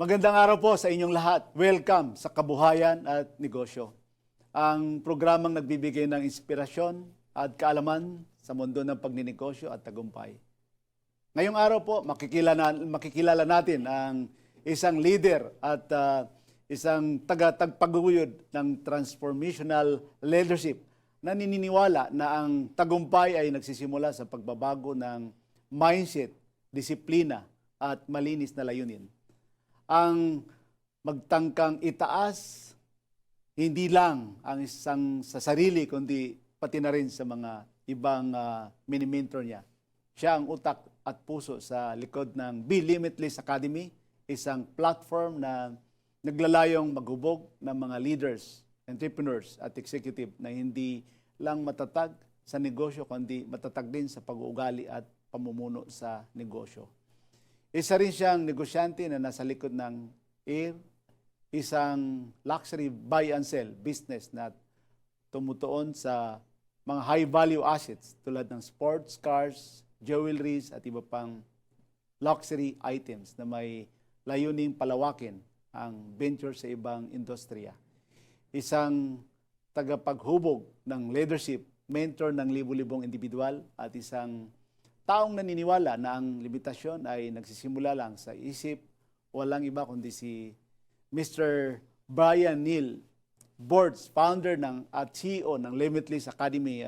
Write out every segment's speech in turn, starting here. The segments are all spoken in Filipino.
Magandang araw po sa inyong lahat. Welcome sa Kabuhayan at Negosyo. Ang programang nagbibigay ng inspirasyon at kaalaman sa mundo ng pagninegosyo at tagumpay. Ngayong araw po, makikilala natin ang isang leader at isang tagatagpaguyod ng transformational leadership na nininiwala na ang tagumpay ay nagsisimula sa pagbabago ng mindset, disiplina at malinis na layunin. Ang magtangkang itaas, hindi lang ang isang sa sarili, kundi pati na rin sa mga ibang mini-mentor niya. Siya ang utak at puso sa likod ng Be Limitless Academy, isang platform na naglalayong maghubog ng mga leaders, entrepreneurs at executive na hindi lang matatag sa negosyo, kundi matatag din sa pag-uugali at pamumuno sa negosyo. Isa rin siyang negosyante na nasa likod ng AIR, isang luxury buy and sell business na tumutuon sa mga high-value assets tulad ng sports cars, jewelries at iba pang luxury items na may layuning palawakin ang venture sa ibang industriya. Isang tagapaghubog ng leadership, mentor ng libu-libong individual at isang taong naniniwala na ang limitasyon ay nagsisimula lang sa isip, walang iba kundi si Mr. Brian Neal, Boards, founder at CEO ng Limitless Academy.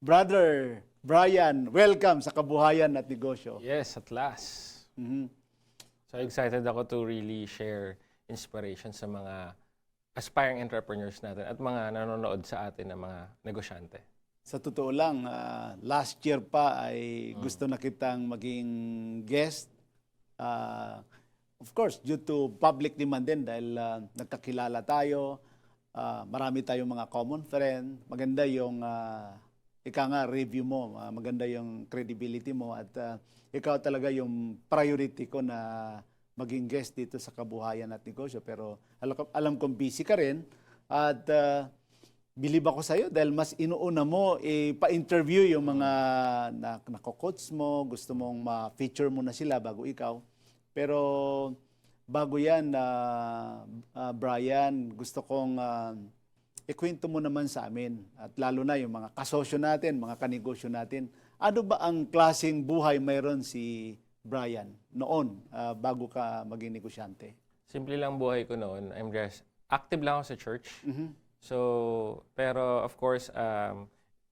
Brother Brian, welcome sa Kabuhayan at Negosyo. Yes, at last. So excited ako to really share inspiration sa mga aspiring entrepreneurs natin at mga nanonood sa atin na mga negosyante. Sa totoo lang, last year pa ay gusto na kitang maging guest. Of course, due to public demand din dahil nagkakilala tayo, marami tayong mga common friend, maganda yung review mo, maganda yung credibility mo at ikaw talaga yung priority ko na maging guest dito sa Kabuhayan at Negosyo. Pero alam kong busy ka rin at bilib ako sa'yo dahil mas inuuna mo pa-interview yung mga nako-coach mo, gusto mong ma-feature mo na sila bago ikaw. Pero bago yan, Brian, gusto kong ikwento mo naman sa amin at lalo na yung mga kasosyo natin, mga kanegosyo natin. Ano ba ang klaseng buhay mayroon si Brian noon bago ka maging negosyante? Simple lang buhay ko noon. I'm just active lang ako sa church. So, pero of course,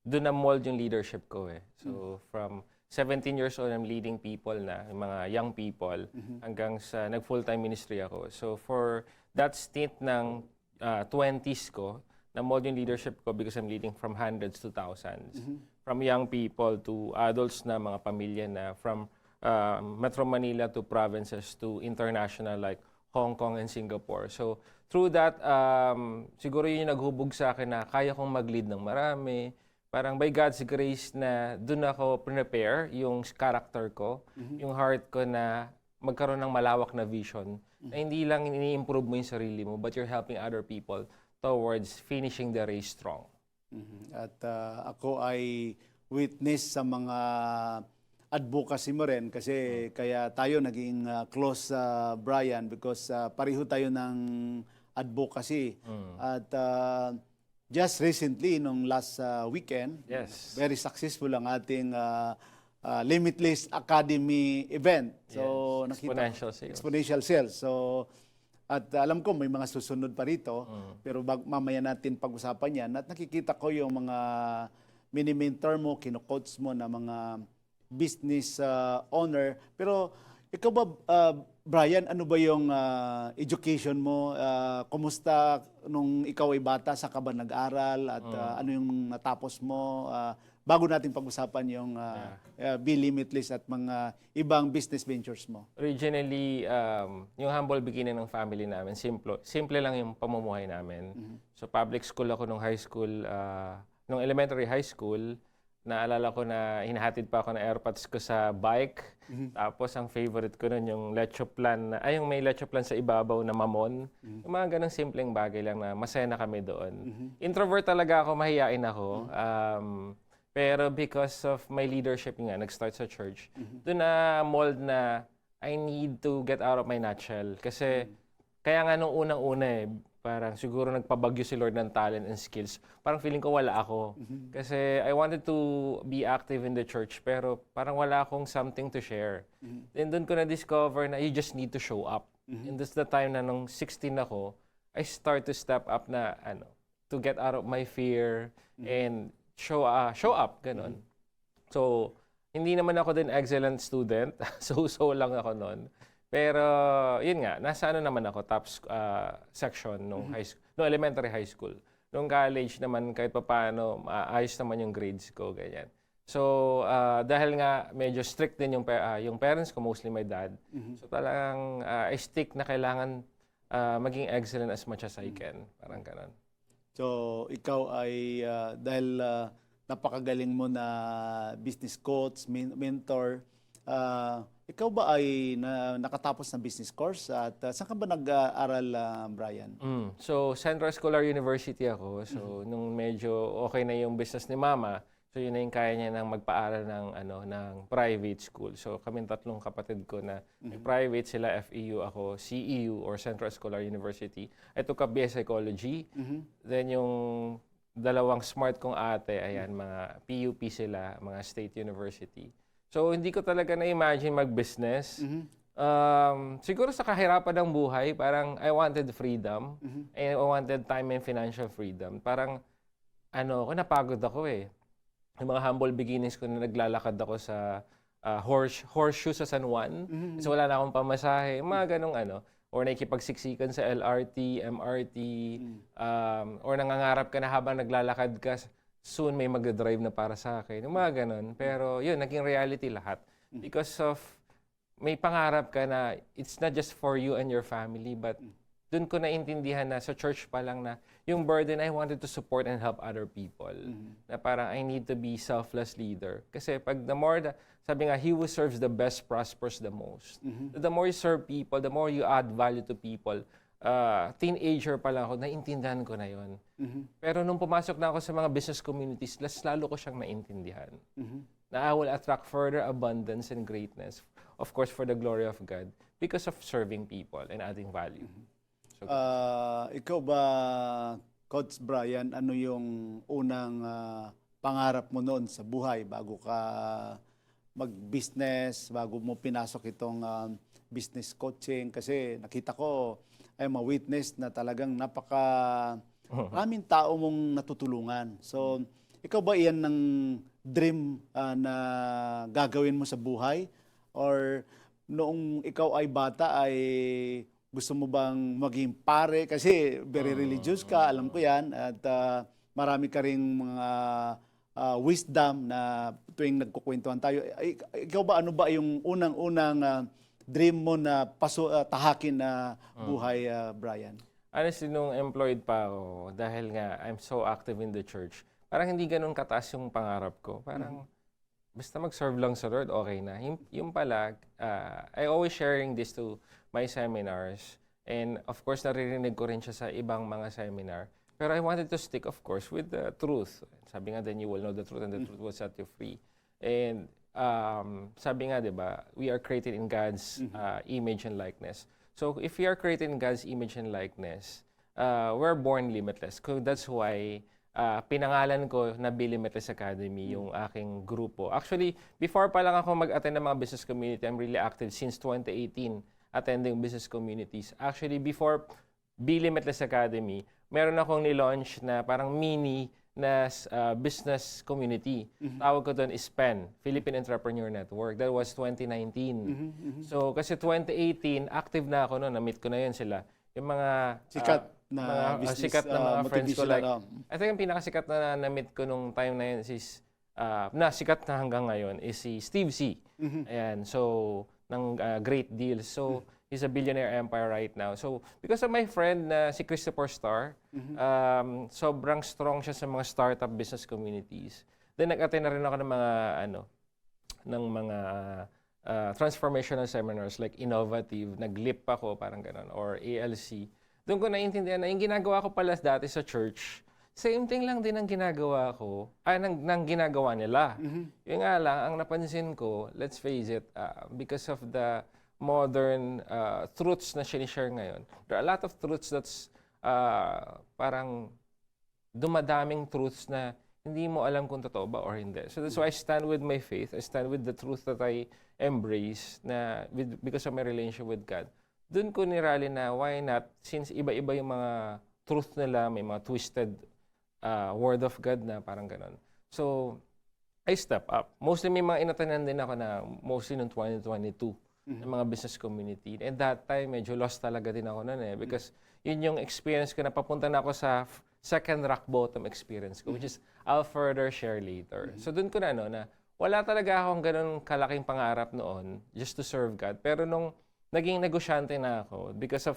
doon na mold yung leadership ko eh. So, from 17 years old, I'm leading people na, yung mga young people, hanggang sa nag-full-time ministry ako. So, for that stint ng 20s ko, na-mold yung leadership ko because I'm leading from hundreds to thousands. From young people to adults na mga pamilya na, from Metro Manila to provinces to international like Hong Kong and Singapore. So, through that, siguro yun yung naghubog sa akin na kaya kong mag-lead ng marami. Parang by God's grace na doon ako prepare yung character ko, yung heart ko na magkaroon ng malawak na vision. Na hindi lang ini-improve mo yung sarili mo, but you're helping other people towards finishing the race strong. At ako ay witness sa mga advocacy mo rin kasi kaya tayo naging close sa Brian because pareho tayo ng advocacy. At just recently, nung last weekend, Yes. very successful ang ating Limitless Academy event. So, Yes. Exponential sales. Exponential sales. So, at alam ko may mga susunod pa rito, pero mamaya natin pag-usapan yan. At nakikita ko yung mga mini-mentor mo, kino-coach mo na mga business owner. Pero ikaw ba, Brian, ano ba yung education mo? Kumusta nung ikaw ay bata? Sa ka ba nag-aral? At ano yung natapos mo? Bago natin pag-usapan yung Be Limitless at mga ibang business ventures mo. Originally, yung humble beginning ng family namin, simple lang yung pamumuhay namin. So public school ako nung high school, nung elementary high school, naalala ko na hinahatid pa ako ng airpods ko sa bike. Tapos ang favorite ko nun yung lecho plan, yung may lecho plan sa ibabaw na mamon. Yung mga ganang simpleng bagay lang na masaya na kami doon. Introvert talaga ako, mahiyain ako. Pero because of my leadership nga, nag-start sa church, doon na mold na I need to get out of my nutshell. Kasi, kaya nga nung unang-una parang siguro nagpabagyo si Lord ng talent and skills. Parang feeling ko wala ako. Kasi I wanted to be active in the church, pero parang wala akong something to share. Then doon ko na-discover na you just need to show up. And that's the time na nung 16 ako, I start to step up na, to get out of my fear and show up, ganun. So, hindi naman ako din excellent student. So lang ako noon. Pero, yun nga, nasa naman ako, top section nung elementary high school. Nung college naman, kahit pa paano, ayos naman yung grades ko, ganyan. So, dahil nga medyo strict din yung parents ko, mostly my dad. So, talagang I stick na kailangan maging excellent as much as I can. Parang ganun. So, ikaw ay, dahil napakagaling mo na business coach, mentor, ikaw ba ay nakatapos ng business course? At saan ka ba nag-aaral, Brian? So, Central Scholar University ako. So, nung medyo okay na yung business ni Mama, so yun na yung kaya niya nang magpaaral ng private school. So, kaming tatlong kapatid ko na private, sila FEU, ako CEU or Central Scholar University. I took up BS Psychology. Then yung dalawang smart kong ate, ayan, mga PUP sila, mga state university. So, hindi ko talaga na-imagine mag-business. Siguro sa kahirapan ng buhay, parang I wanted freedom. And I wanted time and financial freedom. Parang, napagod ako Yung mga humble beginnings ko na naglalakad ako sa horseshoe sa San Juan. Kasi wala na akong pamasahe. Mga ganong or nakikipagsiksikan sa LRT, MRT, or nangangarap ka na habang naglalakad ka, soon may mag-drive na para sa akin. Yung mga ganon. Pero yun, naging reality lahat. Because of, may pangarap ka na it's not just for you and your family, but dun ko naintindihan na sa church pa lang na yung burden, I wanted to support and help other people. Na parang I need to be selfless leader. Kasi pag the more, sabi nga, he who serves the best prospers the most. The more you serve people, the more you add value to people. Teenager pa lang ako, naintindihan ko na yon. Pero nung pumasok na ako sa mga business communities, lalo ko siyang naintindihan. Na I will attract further abundance and greatness, of course, for the glory of God, because of serving people and adding value. So, ikaw ba, Coach Brian, ano yung unang pangarap mo noon sa buhay bago ka mag-business, bago mo pinasok itong business coaching? Kasi nakita ko, ay ma-witness na talagang maraming tao mong natutulungan. So, ikaw ba iyan ng dream na gagawin mo sa buhay? Or noong ikaw ay bata ay gusto mo bang maging pare? Kasi very religious ka, alam ko yan. At marami ka ring mga wisdom na tuwing nagkukwentuhan tayo. Ikaw ba, ano ba yung unang-unang dream mo na tahakin na buhay, Brian? Honestly, nung employed pa ako, dahil nga I'm so active in the church, parang hindi ganun kataas yung pangarap ko. Parang basta mag-serve lang sa Lord, okay na. Yung pala, I always sharing this to my seminars. And of course, naririnig ko rin siya sa ibang mga seminar. Pero I wanted to stick, of course, with the truth. Sabi nga, then you will know the truth and the truth will set you free. And sabi nga, di ba, we are created in God's image and likeness. So if we are created in God's image and likeness, we're born limitless. That's why pinangalan ko na Be Limitless Academy, yung aking grupo. Actually, before pa lang ako mag-attend ng mga business community, I'm really active since 2018, attending business communities. Actually, before Be Limitless Academy, meron akong nilaunch na parang mini na business community. Tawag ko doon is PEN, Philippine Entrepreneur Network. That was 2019. So, kasi 2018, active na ako noon. Na-meet ko na yun sila. Yung mga sikat na business, sikat na mga friends ko. Like, motivational, I think yung pinakasikat na na-meet ko nung time na yun is, na sikat na hanggang ngayon, is si Steve C. Ayan, so, ng Great Deals. So, he's a billionaire empire right now. So, because of my friend na si Christopher Starr, sobrang strong siya sa mga startup business communities. Then, nag-attend na rin ako ng mga transformational seminars like Innovative, nag-LIP ako, parang gano'n, or ALC. Doon ko naiintindihan na yung ginagawa ko pala dati sa church, same thing lang din ang ginagawa ko, ng ginagawa nila. Yung nga lang, ang napansin ko, let's face it, because of the modern truths na sinishare ngayon, there are a lot of truths that's parang dumadaming truths na hindi mo alam kung totoo ba or hindi. So that's why I stand with my faith. I stand with the truth that I embrace because of my relationship with God. Doon ko nirali na why not, since iba-iba yung mga truth nila, may mga twisted word of God na parang ganon. So, I step up. Mostly may mga inatanan din ako na mostly noong 2022 ng mga business community. And that time, medyo lost talaga din ako noon because yun yung experience ko na papunta na ako sa second rock bottom experience ko, which is I'll further share later. So doon ko na na wala talaga akong ganun kalaking pangarap noon just to serve God. Pero nung naging negosyante na ako, because of,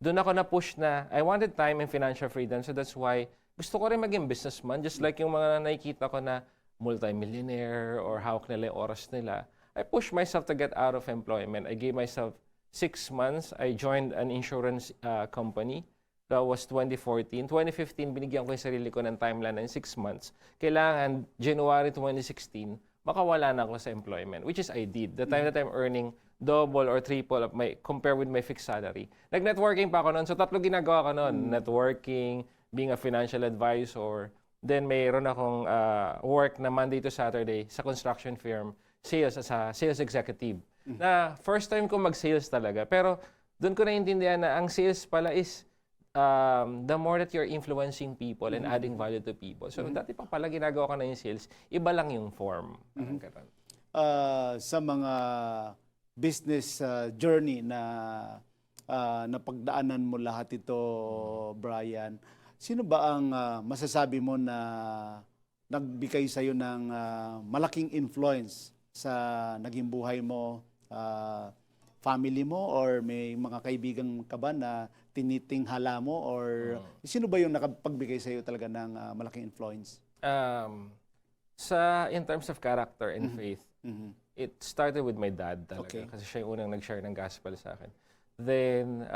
doon ako na-push na I wanted time and financial freedom. So that's why gusto ko rin maging businessman, just like yung mga nakikita ko na multi-millionaire or hawak nila yung oras nila. I pushed myself to get out of employment. I gave myself 6 months. I joined an insurance company. That was 2014. 2015, binigyan ko yung sarili ko ng timeline ng 6 months. Kailangan, January 2016, makawala na ako sa employment, which is I did. The time that I'm earning double or triple of compared with my fixed salary. Nag-networking pa ako noon. So, 3 ginagawa ko noon. Networking, being a financial advisor. Then, mayroon akong work na Monday to Saturday sa construction firm, sales as a sales executive. Na first time ko mag-sales talaga. Pero, doon ko naintindihan na ang sales pala is the more that you're influencing people and adding value to people. So, dati pa pala ginagawa ko na yung sales, iba lang yung form. Parang ganun. Sa mga business journey na napagdaanan mo lahat ito, Brian, sino ba ang masasabi mo na nagbigay sa iyo ng malaking influence sa naging buhay mo, family mo, or may mga kaibigan ka ba na tinitinghala mo, or sino ba yung nakapagbigay sa iyo talaga ng malaking influence? In terms of character and faith, it started with my dad talaga. Okay. Kasi siya yung unang nag-share ng gospel sa akin. Then,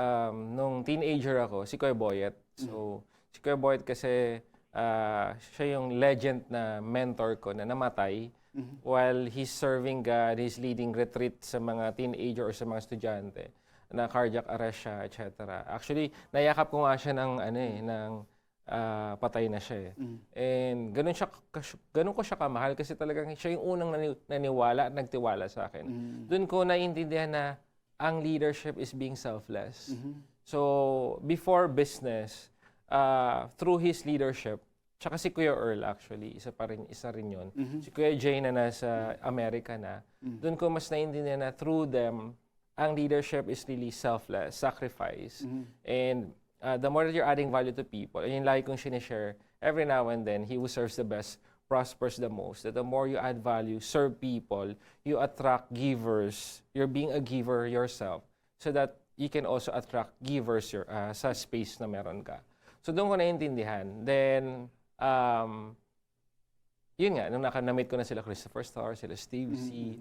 nung teenager ako, si Kuya Boyet. So, si Kuya Boyet kasi siya yung legend na mentor ko na namatay while he's serving God, he's leading retreat sa mga teenager or sa mga estudyante na cardiac arrest siya, etc. Actually, nayakap ko nga siya ng patay na siya. And ganun ko siya kamahal kasi talagang siya yung unang naniwala at nagtiwala sa akin. Doon ko naiintindihan na ang leadership is being selfless. So, before business, through his leadership, tsaka si Kuya Earl actually, isa rin yun. Si Kuya Jay na nasa Amerika na, doon ko mas naiintindihan na through them, ang leadership is really selfless, sacrifice. And the more that you're adding value to people, and yung lagi kong sinishare, every now and then, he who serves the best prospers the most. That the more you add value, serve people, you attract givers. You're being a giver yourself so that you can also attract givers sa space na meron ka. So doon ko naiintindihan. Then, yun nga, nung nakamit ko na sila Christopher Starr, sila Steve C,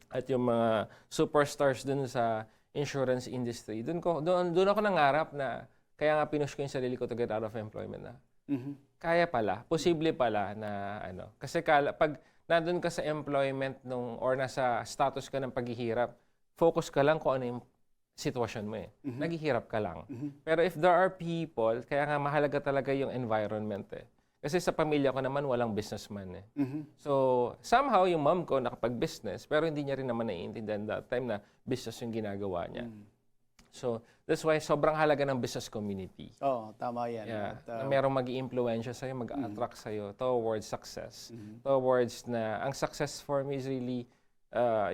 at yung mga superstars dun sa insurance industry, doon ako nangarap na, kaya nga pinush ko yung sarili ko to get out of employment na. Kaya pala, posible pala na kasi pag nandun ka sa employment or nasa status ka ng paghihirap, focus ka lang kung ano yung sitwasyon mo Naghihirap ka lang. Pero if there are people, kaya nga mahalaga talaga yung environment Kasi sa pamilya ko naman, walang businessman So, somehow, yung mom ko nakapag-business, pero hindi niya rin naman naiintindihan that time na business yung ginagawa niya. So, that's why sobrang halaga ng business community. Oo, tama yan. Yeah. At, Na merong mag-i-impluensya sa'yo, mag-attract sa'yo towards success. Towards na, ang success for me is really,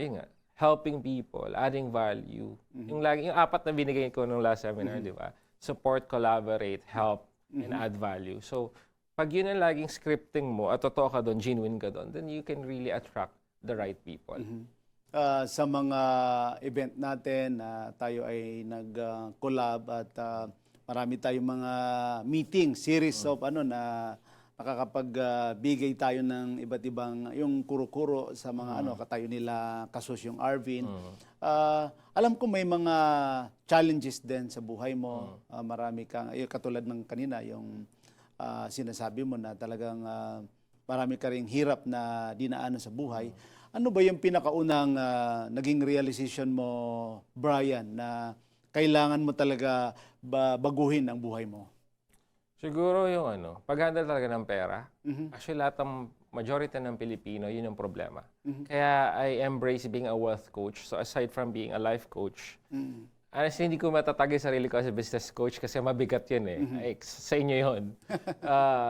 yun nga, helping people, adding value. Yung 4 na binigay ko nung last seminar, di ba? Support, collaborate, help, and add value. So, pag yun ang laging scripting mo, at totoo ka doon, genuine ka doon, then you can really attract the right people. Sa mga event natin, tayo ay nag-collab at marami tayong mga meeting, series of na nakakapagbigay tayo ng iba't ibang yung kuro-kuro sa mga katayo nila kasos yung Arvin. Alam ko may mga challenges din sa buhay mo. Marami kang katulad ng kanina yung sinasabi mo na talagang marami ka ring hirap na dinaanan sa buhay. Ano ba yung pinakaunang naging realization mo, Brian, na kailangan mo talaga baguhin ang buhay mo? Siguro yung pag-handle talaga ng pera. Actually, lahat ng majority ng Pilipino, yun yung problema. Kaya I embrace being a wealth coach. So aside from being a life coach, honestly, hindi ko matatagay sarili ko as a business coach kasi mabigat yun eh. Ay, sa inyo yun.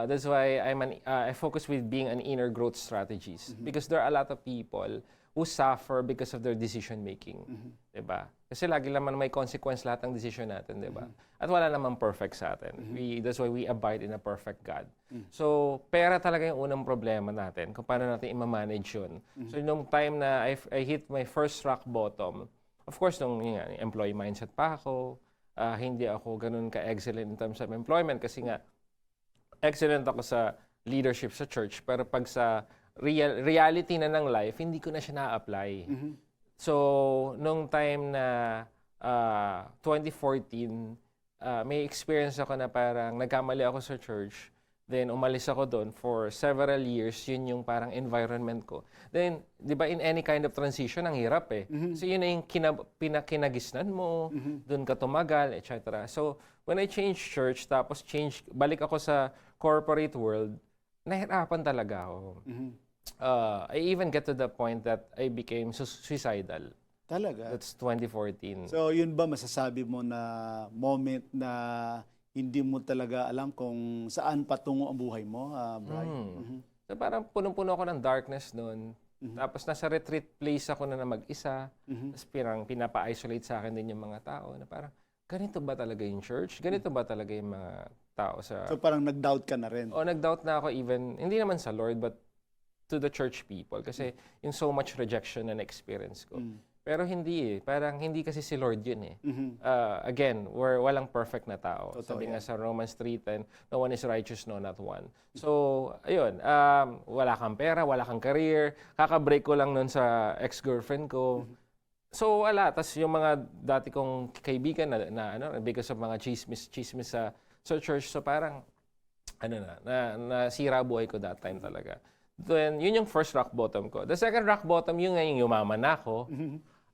That's why I focus with being an inner growth strategist. Because there are a lot of people who suffer because of their decision making. Diba? Kasi lagi naman may consequence lahat ng decision natin, diba? At wala naman perfect sa atin. That's why we abide in a perfect God. So, pera talaga yung unang problema natin kung paano natin i-manage yun. So, nung time na I hit my first rock bottom, of course, nung employee mindset pa ako, hindi ako ganun ka-excellent in terms of employment kasi nga, excellent ako sa leadership sa church, pero pag sa reality na ng life, hindi ko na siya na-apply. So, nung time na 2014, may experience ako na parang nagkamali ako sa church. Then, umalis ako doon for several years. Yun yung parang environment ko. Then, di ba, in any kind of transition, ang hirap eh. So, yun na yung pinakinagisnan mo, doon ka tumagal, etc. So, when I changed church, tapos balik ako sa corporate world, nahirapan talaga ako. I even get to the point that I became suicidal. Talaga? That's 2014. So, yun ba masasabi mo na moment na hindi mo talaga alam kung saan patungo ang buhay mo, Brian? So parang punong-puno ako ng darkness noon. Tapos nasa retreat place ako na mag-isa. Tapos parang pinapa-isolate sa akin din yung mga tao na parang, ganito ba talaga yung church? Ganito ba talaga yung mga tao sa... So, parang nag-doubt ka na rin? O, nag-doubt na ako even, hindi naman sa Lord, but to the church people. Kasi yung so much rejection na na-experience ko. Pero hindi eh. Parang hindi kasi si Lord yun eh. Again, walang perfect na tao. Totoo Sabi yan. nga sa Romans 3:10, no one is righteous, no, not one. So, ayun. Wala kang pera, wala kang career. Kaka-break ko lang nun sa ex-girlfriend ko. So, wala. Tapos yung mga dati kong kaibigan na because of mga chismis sa church. So, parang, nasira buhay ko that time talaga. Then, yun yung first rock bottom ko. The second rock bottom, yun nga yung yumaman ako.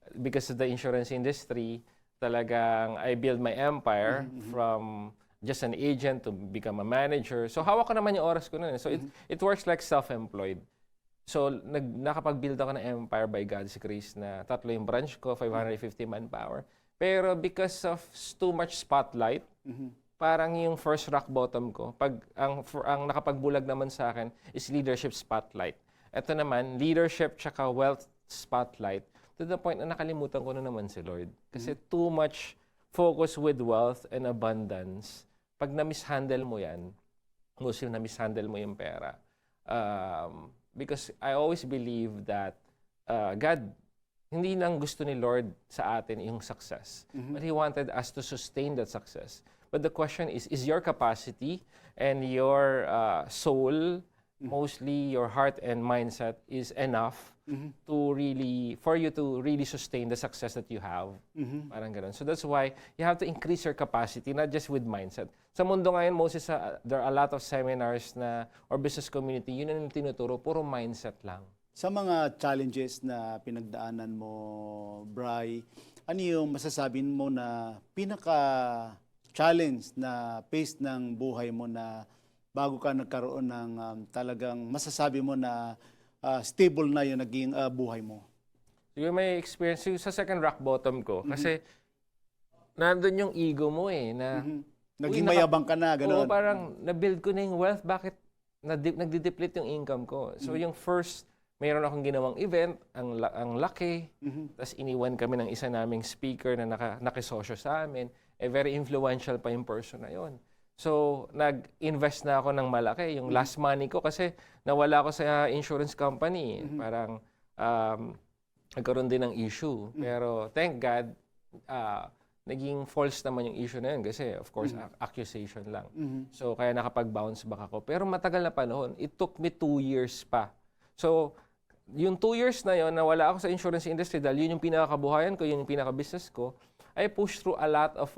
Because of the insurance industry, talagang I build my empire from just an agent to become a manager. So, hawak ko naman yung oras ko nun. So, it works like self-employed. So, nakapag-build ako ng empire by God's grace na 3 yung branch ko, 550 manpower. Pero because of too much spotlight, parang yung first rock bottom ko, ang nakapagbulag naman sa akin is leadership spotlight. Ito naman, leadership tsaka wealth spotlight, to the point na nakalimutan ko na naman si Lord. Kasi too much focus with wealth and abundance. Pag na-mishandle mo yan, mostly na-mishandle mo yung pera. Because I always believe that God, hindi lang gusto ni Lord sa atin yung success. But He wanted us to sustain that success. But the question is your capacity and your soul, mostly your heart and mindset, is enough for you to really sustain the success that you have? Parang ganun. So that's why you have to increase your capacity, not just with mindset. Sa mundo ngayon, mostly there are a lot of seminars or business community, yun ang tinuturo, puro mindset lang. Sa mga challenges na pinagdaanan mo, Bri, ano yung masasabi mo na pinaka-challenge na phase ng buhay mo na bago ka nagkaroon ng talagang masasabi mo na stable na yung naging buhay mo? Yung may experience sa second rock bottom ko, kasi nandun yung ego mo eh, na Naging mayabang ka na, gano'n. Oo, parang na-build ko na yung wealth, bakit nagdi-deplete yung income ko? So yung first, mayroon akong ginawang event, ang laki, tapos iniwan kami ng isa naming speaker na nakisosyo sa amin, very influential pa yung person na yon. So, nag-invest na ako ng malaki, yung last money ko, kasi nawala ako sa insurance company. Parang nagkaroon din ng issue. Pero thank God, naging false naman yung issue na yun kasi of course accusation lang. So kaya nakapag-bounce back ako. Pero matagal na panahon. It took me 2 years pa. So yung 2 years na yun, nawala ako sa insurance industry dahil yun yung pinakabuhayan ko, yun yung pinaka-business ko, I pushed through a lot of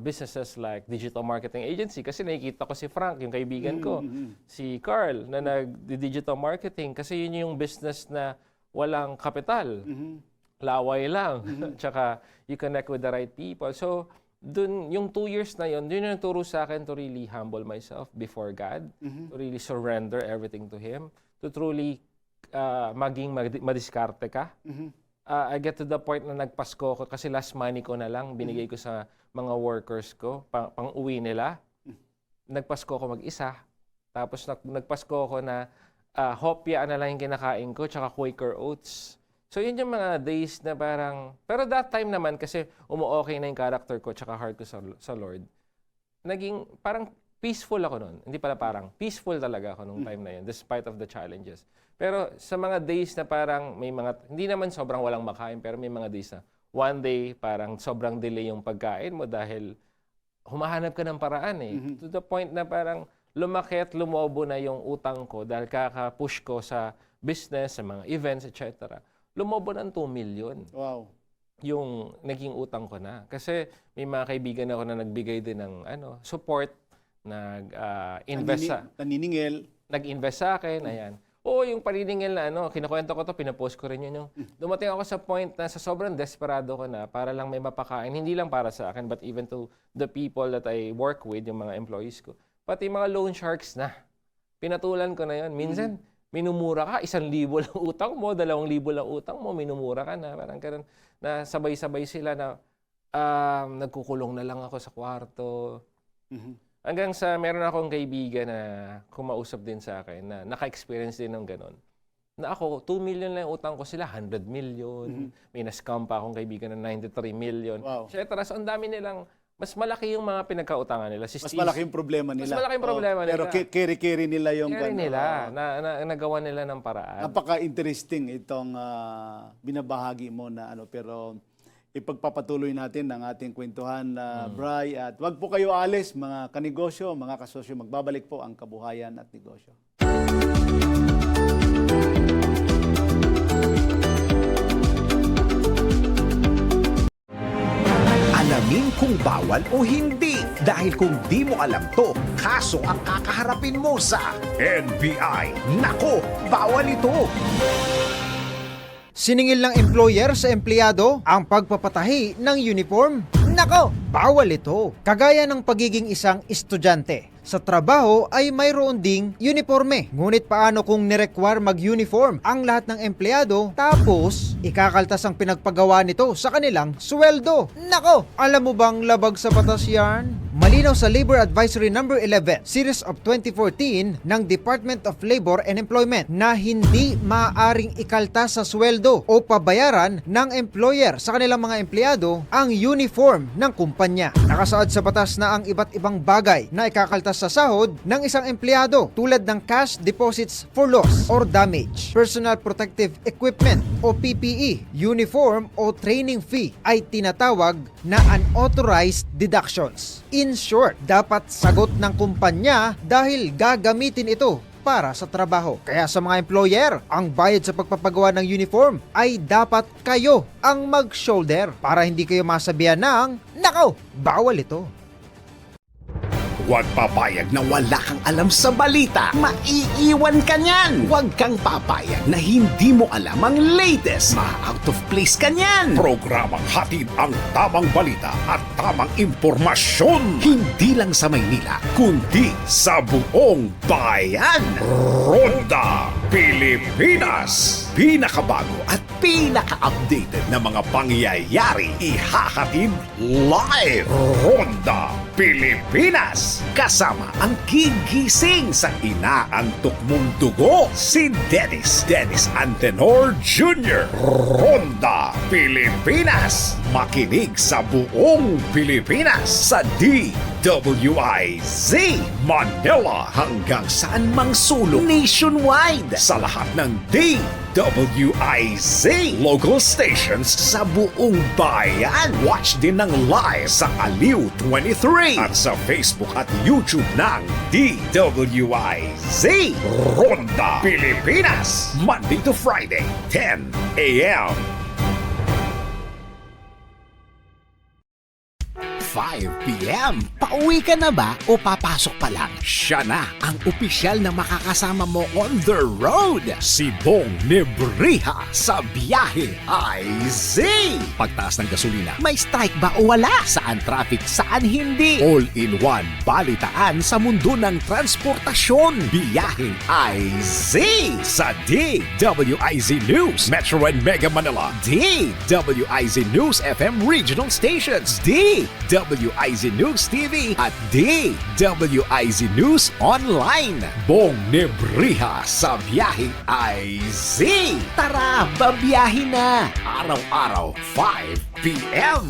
businesses like digital marketing agency kasi nakikita ko si Frank, yung kaibigan ko, si Carl na nag-digital marketing kasi yun yung business na walang kapital. Laway lang. Tsaka you connect with the right people. So, dun, yung 2 years na yun, dun yung nagturo sa akin to really humble myself before God, to really surrender everything to Him, to truly maging madiskarte ka. I get to the point na nagpasko ko kasi last money ko na lang, binigay ko sa mga workers ko, pang-uwi nila. Nagpasko ko mag-isa. Tapos nagpasko ko na hopya na lang yung kinakain ko, tsaka Quaker Oats. So, yun yung mga days na parang... Pero that time naman, kasi umu-okay na yung character ko tsaka heart ko sa Lord, naging parang peaceful ako nun. Hindi pala parang, peaceful talaga ako nung time na yun, despite of the challenges. Pero sa mga days na parang may mga... Hindi naman sobrang walang makain, pero may mga days na one day parang sobrang delay yung pagkain mo dahil humahanap ka ng paraan eh. To the point na parang lumaki at lumobo na yung utang ko dahil kaka-push ko sa business, sa mga events, etc. Lumobo ng 2 million. Wow. Yung naging utang ko na. Kasi may mga kaibigan ako na nagbigay din ng support, nag-invest nag-invest sa akin, ayan. Oo, yung paniningil na kinukwento ko to, pinapost ko rin yun. Dumating ako sa point na sa sobrang desperado ko na para lang may mapakain, hindi lang para sa akin, but even to the people that I work with, yung mga employees ko. Pati mga loan sharks na. Pinatulan ko na yun. Minsan, minumura ka, 1,000 lang utang mo, 2,000 lang utang mo, minumura ka na. Parang ganun, na sabay-sabay sila na nagkukulong na lang ako sa kwarto. Hanggang sa meron akong kaibigan na kumausap din sa akin na naka-experience din ng ganun. Na ako, 2 million lang yung utang ko, sila 100 million. May na-scam pa akong kaibigan na 93 million. Wow. Etc. So, ang dami nilang, mas malaki yung mga pinagkautangan nila. Mas malaki yung problema nila. Mas malaki yung problema nila. Pero carry nila yung... Carry nila. Nagawa nila ng paraan. Napaka-interesting itong binabahagi mo na pero ipagpapatuloy natin ang ating kwentuhan, Bri. At wag po kayo alis, mga kanegosyo, mga kasosyo. Magbabalik po ang Kabuhayan at Negosyo. Alamin kung bawal o hindi. Dahil kung di mo alam to, kaso ang kakaharapin mo sa NBI. Nako, bawal ito. Siningil ng employer sa empleyado ang pagpapatahi ng uniform. Nako, bawal ito. Kagaya ng pagiging isang estudyante. Sa trabaho ay mayroon ding uniforme. Ngunit paano kung nirequire mag-uniform ang lahat ng empleyado tapos ikakaltas ang pinagpagawa nito sa kanilang sweldo? Nako, alam mo bang labag sa batas yan? Malinaw sa Labor Advisory No. 11, Series of 2014 ng Department of Labor and Employment na hindi maaaring ikaltas sa sweldo o pabayaran ng employer sa kanilang mga empleyado ang uniform ng kumpanya. Nakasaad sa batas na ang iba't ibang bagay na ikakaltas sa sahod ng isang empleyado tulad ng cash deposits for loss or damage, personal protective equipment o PPE, uniform o training fee ay tinatawag na unauthorized deductions. In short, dapat sagot ng kumpanya dahil gagamitin ito para sa trabaho. Kaya sa mga employer, ang bayad sa pagpapagawa ng uniform ay dapat kayo ang mag-shoulder para hindi kayo masabihan ng, nako, bawal ito. Huwag papayag na wala kang alam sa balita. Maiiwan ka niyan. Huwag kang papayag na hindi mo alam ang latest. Ma-out of place ka niyan. Programang hatid ang tamang balita at tamang impormasyon. Hindi lang sa Maynila, kundi sa buong bayan. Ronda Pilipinas. Pinakabago at pinaka-updated na mga pangyayari ihahatid live. Ronda Pilipinas. Kasama ang gigising sa inaantok mong dugo, si Dennis Antenor Jr. Ronda Pilipinas. Makinig sa buong Pilipinas sa DWIZ Manila hanggang saan mang sulong nationwide sa lahat ng DWIZ local stations sa buong bayan. Watch din ng live sa Aliw 23 at sa Facebook at YouTube ng DWIZ Ronda Pilipinas, Monday to Friday, 10 a.m. 5 p.m. Pauwi ka na ba o papasok pa lang? Siya na ang opisyal na makakasama mo on the road. Si Bong Nebriha sa Biyahe IZ. Pagtaas ng gasolina, may strike ba o wala? Saan traffic, saan hindi? All-in-one balitaan sa mundo ng transportasyon. Biyahe IZ sa DWIZ News, Metro and Mega Manila, DWIZ News FM Regional Stations, DWIZ News TV at DWIZ News Online. Bong Nebriha sa Biyahe IZ. Tara, babiyahe na! Araw-araw, 5 p.m.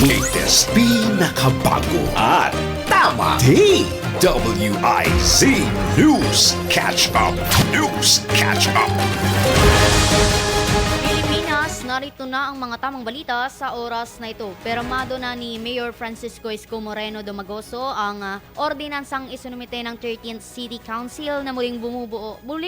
Latest, pinakabago at tama. DWIZ News Catch Up. News Catch Up. Pilipinas, narito na ang mga tamang balita sa oras na ito. Permado na ni Mayor Francisco Isko Moreno Domagoso ang ordinansang isinumite ng 13th City Council na muling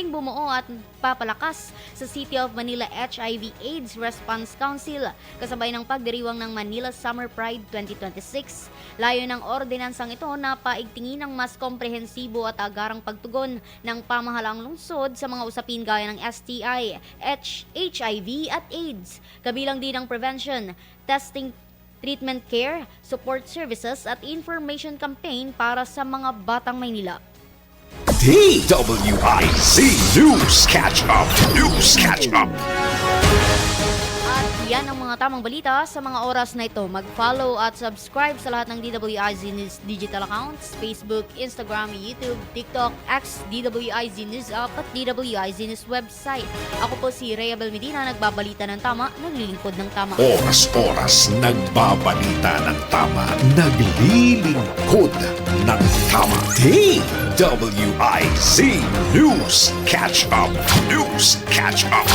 bumuo at papalakas sa City of Manila HIV/AIDS Response Council kasabay ng pagdiriwang ng Manila Summer Pride 2026. Layo ng ordinansang ito na paigtingin ng mas komprehensibo at agarang pagtugon ng pamahalaang lungsod sa mga usapin gaya ng STI, HIV at AIDS. Kabilang din ang prevention, testing, treatment care, support services at information campaign para sa mga batang Maynila. DWIZ News Catch Up. News Catch Up. At yan ang mga tamang balita sa mga oras na ito. Mag-follow at subscribe sa lahat ng DWIZ News digital accounts, Facebook, Instagram, YouTube, TikTok, X, DWIZ News App at DWIZ News website. Ako po si Rhea Bel Medina, nagbabalita ng tama, naglilingkod ng tama. Oras-oras nagbabalita ng tama, naglilingkod ng tama. DWIZ News Catch Up. News Catch Up.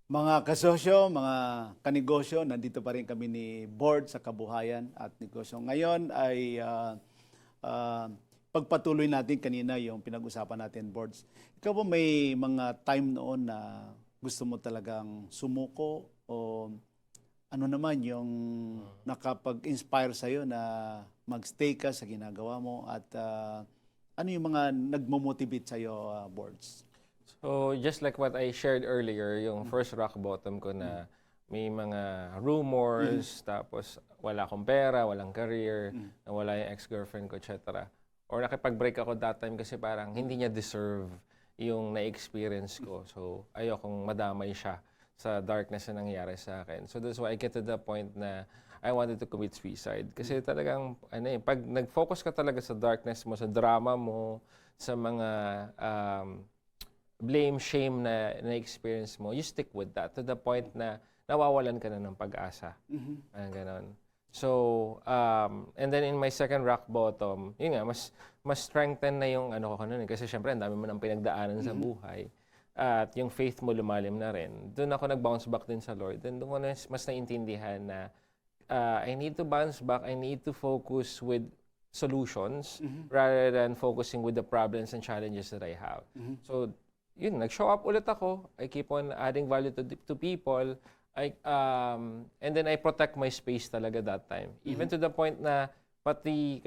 Mga kasosyo, mga kanegosyo, nandito pa rin kami ni Board sa Kabuhayan at Negosyo. Ngayon ay pagpatuloy natin kanina yung pinag-usapan natin, Boards. Ikaw ba may mga time noon na gusto mo talagang sumuko o ano naman yung nakapag-inspire sa'yo na mag-stay ka sa ginagawa mo at ano yung mga nagmo-motivate sa'yo, Boards? So, just like what I shared earlier, yung first rock bottom ko na may mga rumors, tapos wala akong pera, walang career, nawala yung ex-girlfriend ko, etc. Or nakipag-break ako that time kasi parang hindi niya deserve yung na-experience ko. So, ayokong madamay siya sa darkness na nangyari sa akin. So, that's why I get to the point na I wanted to commit suicide. Kasi talagang, pag nag-focus ka talaga sa darkness mo, sa drama mo, sa mga blame, shame na-experience mo, you stick with that to the point na nawawalan ka na ng pag-asa. Parang ganon. So, and then in my second rock bottom, yun nga, mas strengthen na yung ano ko kanun. Kasi syempre, ang dami mo nang pinagdaanan sa buhay. At yung faith mo lumalim na rin. Doon ako nag-bounce back din sa Lord. Doon ko mas naintindihan na I need to bounce back. I need to focus with solutions rather than focusing with the problems and challenges that I have. So, yun, nag-show up ulit ako. I keep on adding value to people. And then I protect my space talaga that time. Even to the point na pati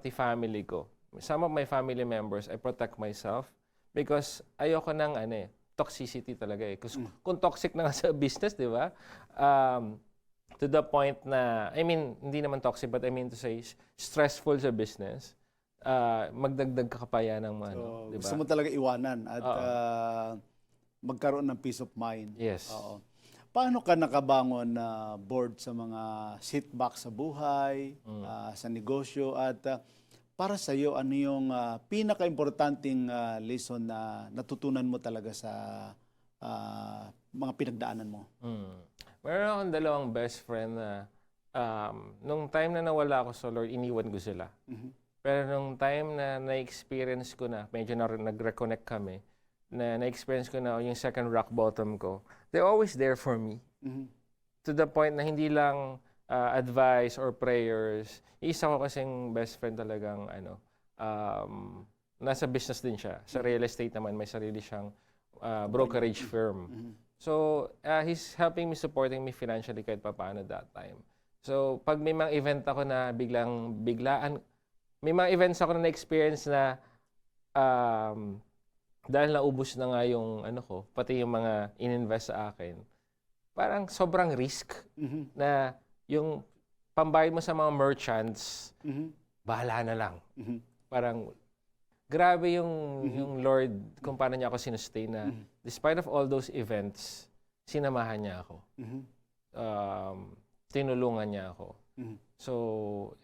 family ko. Some of my family members, I protect myself because ayoko ng toxicity talaga eh. Kung toxic na nga sa business, di ba? To the point na, hindi naman toxic, but I mean to say, stressful sa business. Magdagdag ka pa yan ng diba? Gusto mo talaga iwanan at magkaroon ng peace of mind. Yes. Oo. Paano ka nakabangon na board sa mga setback sa buhay, sa negosyo at para sa iyo ano yung pinaka-importanting lesson na natutunan mo talaga sa mga pinagdaanan mo? Meron akong dalawang best friend na nung time na nawala ako sa Lord, iniwan ko sila. Pero nung time na na-experience ko na, medyo nag-reconnect kami, na na-experience ko na yung second rock bottom ko, they're always there for me. To the point na hindi lang advice or prayers. Isa ko kasing best friend talagang nasa business din siya. Sa real estate naman, may sarili siyang brokerage firm. So, he's helping me, supporting me financially kahit papaano that time. So, pag may mga event ako na biglaan, may mga events ako na na-experience na dahil naubos na nga yung pati yung mga ininvest sa akin, parang sobrang risk na yung pambayad mo sa mga merchants, bahala na lang. Parang grabe yung Lord kung paano niya ako sinustain na despite of all those events, sinamahan niya ako. Tinulungan niya ako. So,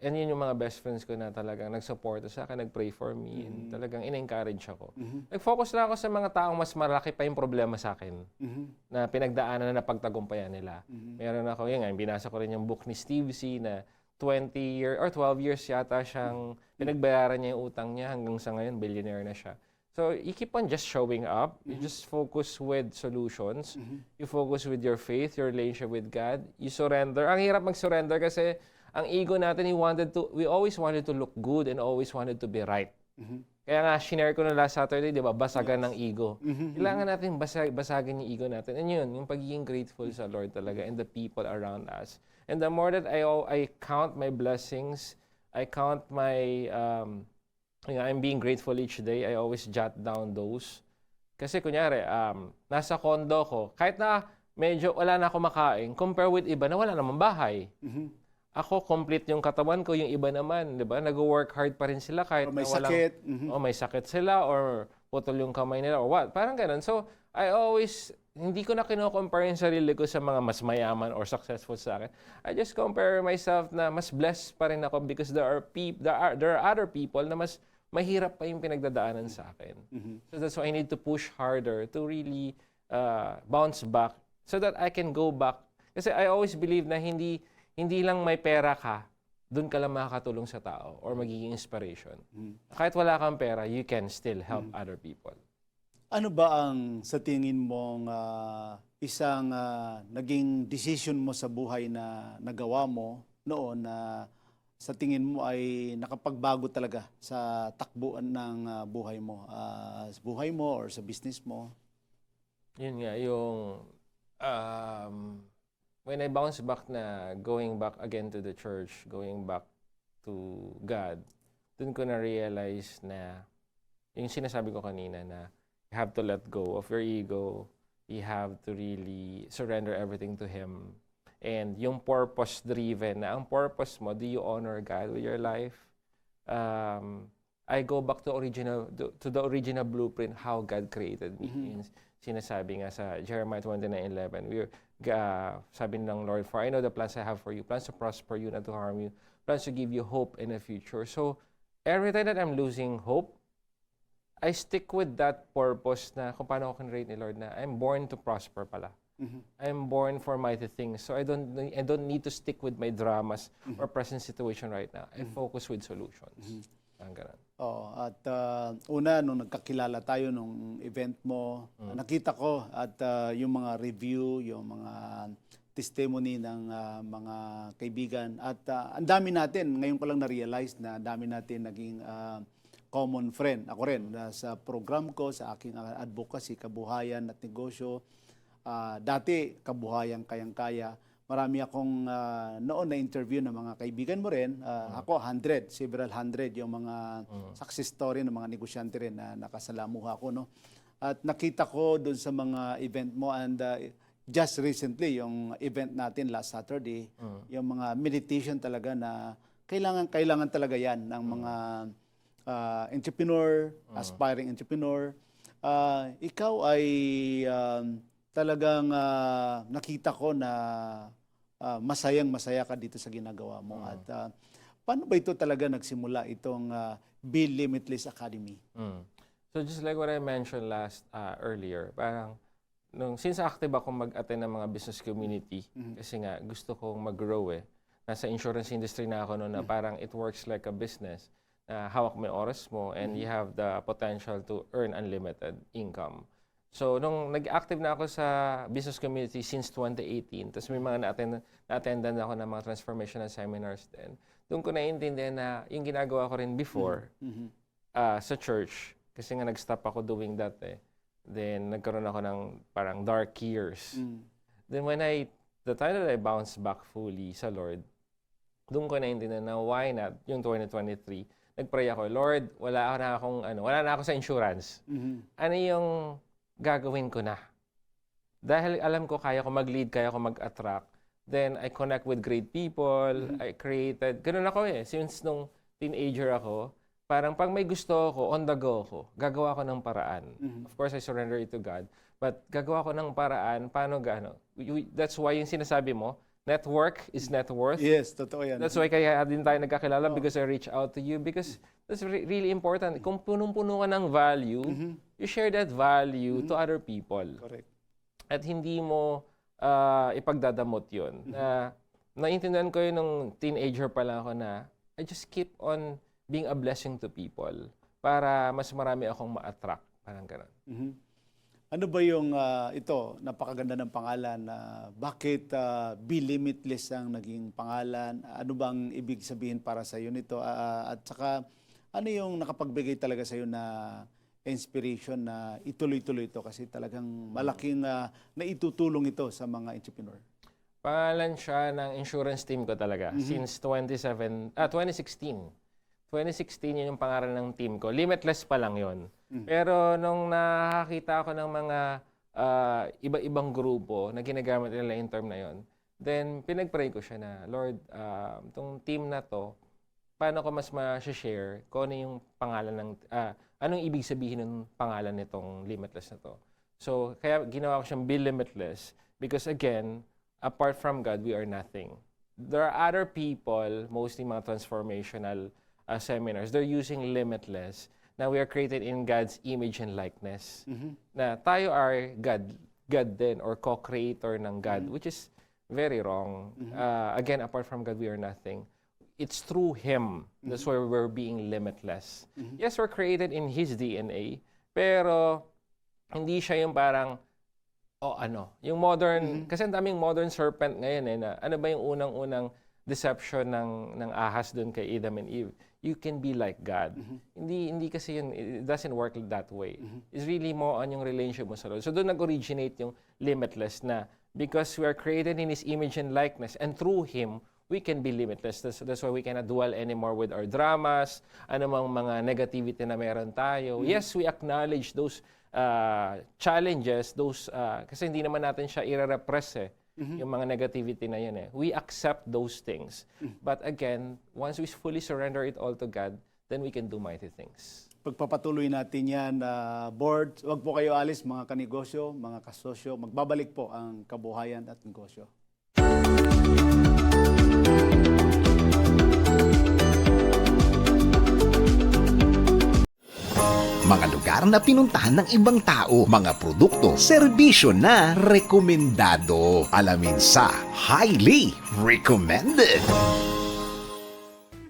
and yun yung mga best friends ko na talagang nag-support sa akin, nag-pray for me, and talagang in-encourage ako. Nag-focus lang ako sa mga taong mas malaki pa yung problema sa akin na pinagdaanan na napagtagumpayan nila. Meron ako, binasa ko rin yung book ni Steve C. na 20 years or 12 years yata siyang pinagbayaran niya yung utang niya hanggang sa ngayon, billionaire na siya. So, you keep on just showing up. You just focus with solutions. You focus with your faith, your relationship with God. You surrender. Ang hirap mag-surrender kasi ang ego natin, we always wanted to look good and always wanted to be right. Kaya nga, shinare ko na last Saturday, di ba, basagan ng ego. Kailangan natin basagin yung ego natin. And yun, yung pagiging grateful sa Lord talaga and the people around us. And the more that I count my blessings, I count my, I'm being grateful each day, I always jot down those. Kasi kunyari, nasa condo ko, kahit na medyo wala na ako makain, compare with iba na wala namang bahay. Ako, complete yung katawan ko, yung iba naman, di ba? Nag-work hard pa rin sila kahit O may na walang... sakit. may sakit sila or putol yung kamay nila or what. Parang ganun. So, I always, hindi ko na kino-compare yung sarili ko sa mga mas mayaman or successful sa akin. I just compare myself na mas blessed pa rin ako because there are other people na mas mahirap pa yung pinagdadaanan sa akin. So that's why I need to push harder to really bounce back so that I can go back. Kasi I always believe na hindi lang may pera ka, doon ka lang makakatulong sa tao or magiging inspiration. Kahit wala kang pera, you can still help other people. Ano ba ang sa tingin mong isang naging decision mo sa buhay na nagawa mo noon na sa tingin mo ay nakapagbago talaga sa takbuan ng buhay mo? Sa buhay mo or sa business mo? Yun nga, yung when I bounce back na going back again to the church, going back to God, dun ko na-realize na yung sinasabi ko kanina na you have to let go of your ego, you have to really surrender everything to Him. And yung purpose-driven, na ang purpose mo, do you honor God with your life? I go back to the original blueprint, how God created me. Sinasabi nga sa Jeremiah 29:11, sabi ng Lord, for I know the plans I have for you, plans to prosper you, not to harm you, plans to give you hope in the future. So, every time that I'm losing hope, I stick with that purpose na kung paano ako kinrate ni Lord na I'm born to prosper pala. I'm born for mighty things. So, I don't need to stick with my dramas or present situation right now. I focus with solutions. Ang ganun. At una, nung nagkakilala tayo nung event mo, nakita ko at yung mga review, yung mga testimony ng mga kaibigan. At ang dami natin, ngayon ko lang na-realize na dami natin naging common friend. Ako rin, sa program ko, sa aking advocacy, kabuhayan at negosyo. Dati, kabuhayan kayang-kaya. Marami akong noon na interview ng mga kaibigan mo rin. Ako, several hundred yung mga success story ng mga negosyante rin na nakasalamuha ko. No? At nakita ko doon sa mga event mo and just recently, yung event natin last Saturday, yung mga meditation talaga na kailangan talaga yan ng mga entrepreneur, aspiring entrepreneur. Ikaw ay talagang nakita ko na masayang-masaya ka dito sa ginagawa mo. At paano ba ito talaga nagsimula itong Be Limitless Academy? So just like what I mentioned earlier, parang since active ako mag-attend ng mga business community, kasi nga gusto kong mag-grow nasa insurance industry na ako noon na parang it works like a business. na hawak mo yung oras mo and you have the potential to earn unlimited income. So, nung nag-active na ako sa business community since 2018, tapos may mga na-attendan ako ng mga transformational seminars din, doon ko naiintindihan na yung ginagawa ko rin before sa church, kasi nga nag-stop ako doing that Then, nagkaroon ako ng parang dark years. Then, the time that I bounced back fully sa Lord, doon ko naiintindihan na why not, yung 2023, nag-pray ako, Lord, wala na ako sa insurance. Ano yung gagawin ko na? Dahil alam ko kaya ko mag-lead, kaya ko mag-attract, then I connect with great people, I created, ganun ako since nung teenager ako, parang pag may gusto ako, on the go ako, gagawa ko ng paraan. Of course, I surrender it to God, but gagawa ko ng paraan, paano gano? That's why yung sinasabi mo, network is net worth. Yes, totoo yan. That's why kaya din tayo nagkakilala because I reach out to you because that's really important. Kung punong-puno ka ng value, you share that value to other people. Correct. At hindi mo ipagdadamot yun. Naintindihan ko yun nung teenager pa lang ako na I just keep on being a blessing to people para mas marami akong ma-attract. Parang ganun. Ano ba yung ito, napakaganda ng pangalan na bakit Be Limitless ang naging pangalan? Ano bang ibig sabihin para sa iyo nito? At saka ano yung nakapagbigay talaga sa iyo na inspiration na ituloy-tuloy ito kasi talagang malaking naitutulong ito sa mga entrepreneur. Pangalan siya ng insurance team ko talaga since 2016. 2016 yun yung pangalan ng team ko. Limitless pa lang yun. Pero nung nakakita ako ng mga iba-ibang grupo na ginagamit nila yung term na yun, then pinag-pray ko siya na, Lord, itong team na to, paano ko mas ma-share kung ano yung pangalan ng, anong ibig sabihin ng pangalan nitong Limitless na to. So, kaya ginawa ko siyang Be Limitless because again, apart from God, we are nothing. There are other people, mostly mga transformational seminars, they're using Limitless na we are created in God's image and likeness. Na tayo are God din or co-creator ng God, which is very wrong. Again, apart from God, we are nothing. It's through Him. That's why we're being limitless. Yes, we're created in His DNA, pero hindi siya yung parang, yung modern, kasi ang daming modern serpent ngayon na ano ba yung unang-unang deception ng ahas doon kay Adam and Eve? You can be like God. Hindi kasi yun, it doesn't work that way. It's really more on yung relationship mo sa Lord. So doon nag-originate yung limitless na because we are created in His image and likeness and through Him, we can be limitless. That's why we cannot dwell anymore with our dramas, anumang mga negativity na meron tayo. Yes, we acknowledge those challenges, kasi hindi naman natin siya i-repress yung mga negativity na yun We accept those things. But again, once we fully surrender it all to God, then we can do mighty things. Pagpapatuloy natin yan, board, wag po kayo alis mga kanegosyo, mga kasosyo. Magbabalik po ang kabuhayan at negosyo. Mga lugar na pinuntahan ng ibang tao, mga produkto, serbisyo na rekomendado. Alamin sa Highly Recommended.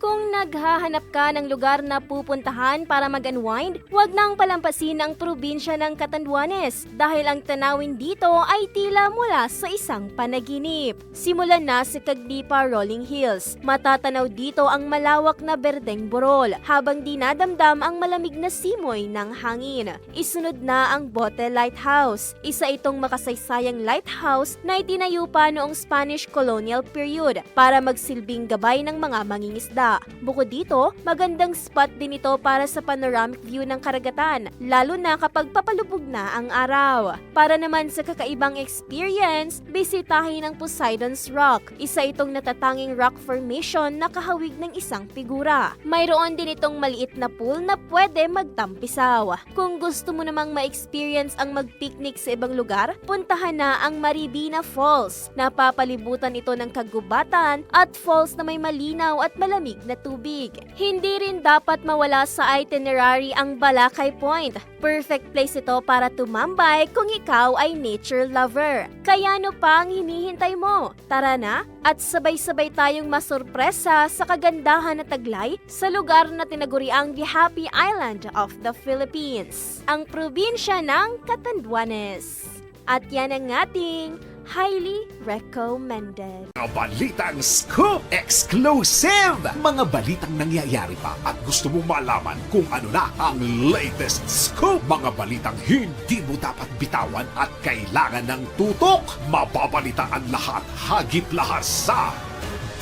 Kung naghahanap ka ng lugar na pupuntahan para mag-unwind, huwag nang palampasin ang probinsya ng Catanduanes dahil ang tanawin dito ay tila mula sa isang panaginip. Simulan na sa Cagdipa Rolling Hills. Matatanaw dito ang malawak na berdeng burol habang dinadamdam ang malamig na simoy ng hangin. Isunod na ang Bote Lighthouse. Isa itong makasaysayang lighthouse na itinayo pa noong Spanish colonial period para magsilbing gabay ng mga mangingisda. Bukod dito, magandang spot din ito para sa panoramic view ng karagatan, lalo na kapag papalubog na ang araw. Para naman sa kakaibang experience, bisitahin ang Poseidon's Rock. Isa itong natatanging rock formation na kahawig ng isang figura. Mayroon din itong maliit na pool na pwede magtampisaw. Kung gusto mo namang ma-experience ang mag-picnic sa ibang lugar, puntahan na ang Maribina Falls. Napapalibutan ito ng kagubatan at falls na may malinaw at malamig na tubig. tubig. Hindi rin dapat mawala sa itinerary ang Balakay Point. Perfect place ito para tumambay kung ikaw ay nature lover. Kaya ano pa ang hinihintay mo? Tara na at sabay-sabay tayong masurpresa sa kagandahan na taglay sa lugar na tinaguriang the Happy Island of the Philippines, ang probinsya ng Catanduanes. At yan ang ating highly recommended. Mga balitang scoop exclusive! Mga balitang nangyayari pa at gusto mong malaman kung ano na ang latest scoop. Mga balitang hindi mo dapat bitawan at kailangan ng tutok. Mababalitaan lahat, hagip lahas sa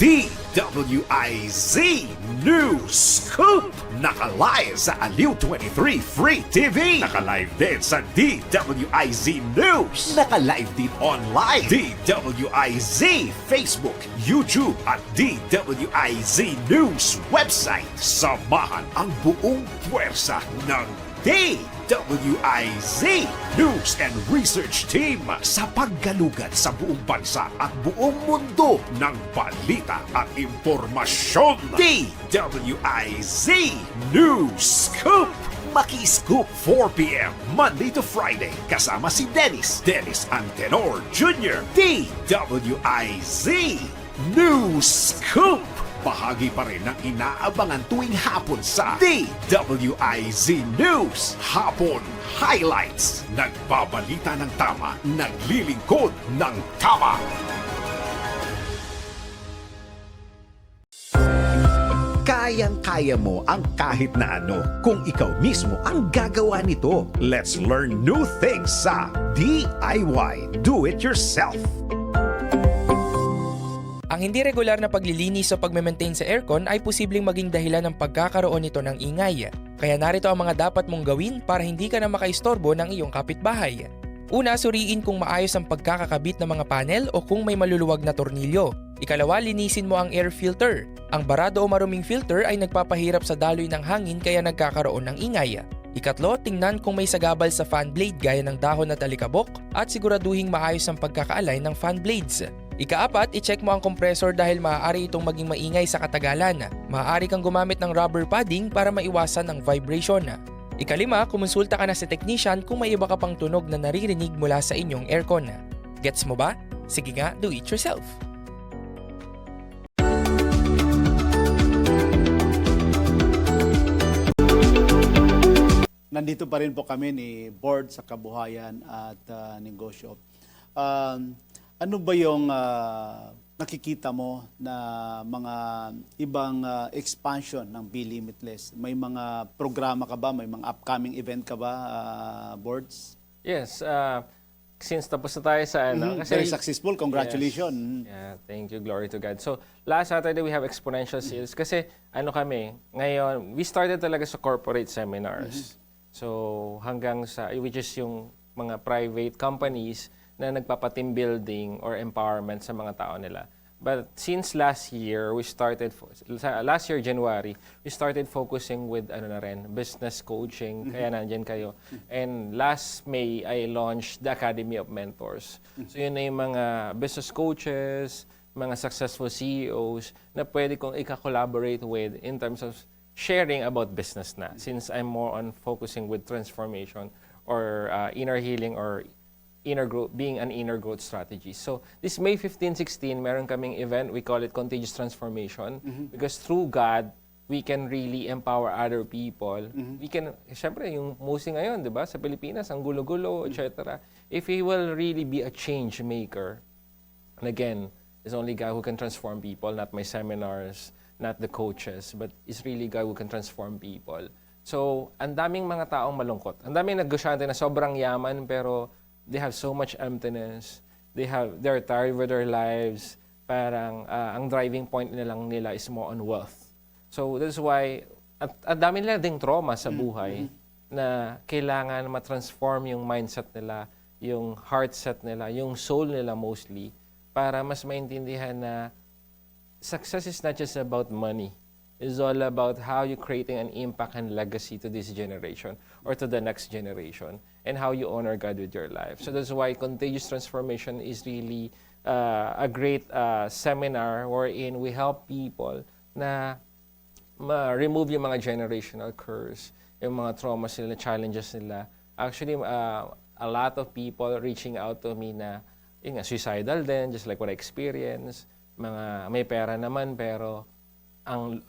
DWIZ News Scoop! Naka-live sa Aliw 23 Free TV. Naka-live din sa DWIZ News. Naka-live din online. DWIZ Facebook, YouTube at DWIZ News website. Samahan ang buong puwersa ng DWIZ News and Research Team sa paggalugad sa buong bansa at buong mundo ng balita at impormasyon. DWIZ News Scoop! Maki-scoop 4 p.m. Monday to Friday kasama si Dennis Antenor Jr. DWIZ News Scoop! Bahagi pa rin ng inaabangan tuwing hapon sa DWIZ News Hapon Highlights. Nagbabalita ng tama, naglilingkod ng tama. Kayang-kaya mo ang kahit na ano kung ikaw mismo ang gagawa nito. Let's learn new things sa DIY Do It Yourself. Ang hindi regular na paglilinis o pagme-maintain sa aircon ay posibleng maging dahilan ng pagkakaroon nito ng ingay. Kaya narito ang mga dapat mong gawin para hindi ka na makaistorbo ng iyong kapitbahay. Una, suriin kung maayos ang pagkakakabit ng mga panel o kung may maluluwag na tornilyo. Ikalawa, linisin mo ang air filter. Ang barado o maruming filter ay nagpapahirap sa daloy ng hangin kaya nagkakaroon ng ingay. Ikatlo, tingnan kung may sagabal sa fan blade gaya ng dahon at alikabok at siguraduhing maayos ang pagkaka-align ng fan blades. Ikaapat, i-check mo ang compressor dahil maaari itong maging maingay sa katagalan. Maaari kang gumamit ng rubber padding para maiwasan ang vibration. Ikalima, kumonsulta ka na sa technician kung may iba ka pang tunog na naririnig mula sa inyong aircon. Gets mo ba? Sige nga, do it yourself! Nandito pa rin po kami ni Board sa Kabuhayan at Negosyo. Ano ba yung nakikita mo na mga ibang expansion ng Be Limitless? May mga programa ka ba? May mga upcoming event ka ba, Boards? Yes, since tapos na tayo sa ano. Very successful. Congratulations. Yes. Yeah, thank you. Glory to God. So, last Saturday we have exponential sales kasi ano kami, ngayon, we started talaga sa corporate seminars. So, hanggang sa, which is yung mga private companies na nagpapa-team building or empowerment sa mga tao nila. But since last year, last year, January, we started focusing with business coaching, kaya nandyan kayo. And last May, I launched the Academy of Mentors. So yun na yung mga business coaches, mga successful CEOs na pwede kong ika-collaborate with in terms of sharing about business na. Since I'm more on focusing with transformation or inner healing or inner growth, being an inner growth strategy. So this May 15, 16, meron kaming event, we call it Contagious Transformation, because through God, we can really empower other people. We can, syempre, yung mostly ngayon, di ba, sa Pilipinas, ang gulo-gulo, etc. If we will really be a change maker, and again, there's only God who can transform people, not my seminars, not the coaches, but it's really God who can transform people. So, ang daming mga taong malungkot. Ang daming negosyante na sobrang yaman, pero they have so much emptiness. They're tired with their lives. Parang ang driving point nila is more on wealth. So that's why at dami nila ding trauma sa buhay na kailangan ma-transform yung mindset nila, yung heart set nila, yung soul nila mostly para mas maintindihan na success is not just about money. It's all about how you're creating an impact and legacy to this generation or to the next generation and how you honor God with your life. So that's why Contagious Transformation is really a great seminar wherein we help people na ma-remove yung mga generational curse, yung mga traumas nila, challenges nila. Actually, a lot of people reaching out to me na yun nga, suicidal din, just like what I experienced. Mga may pera naman pero ang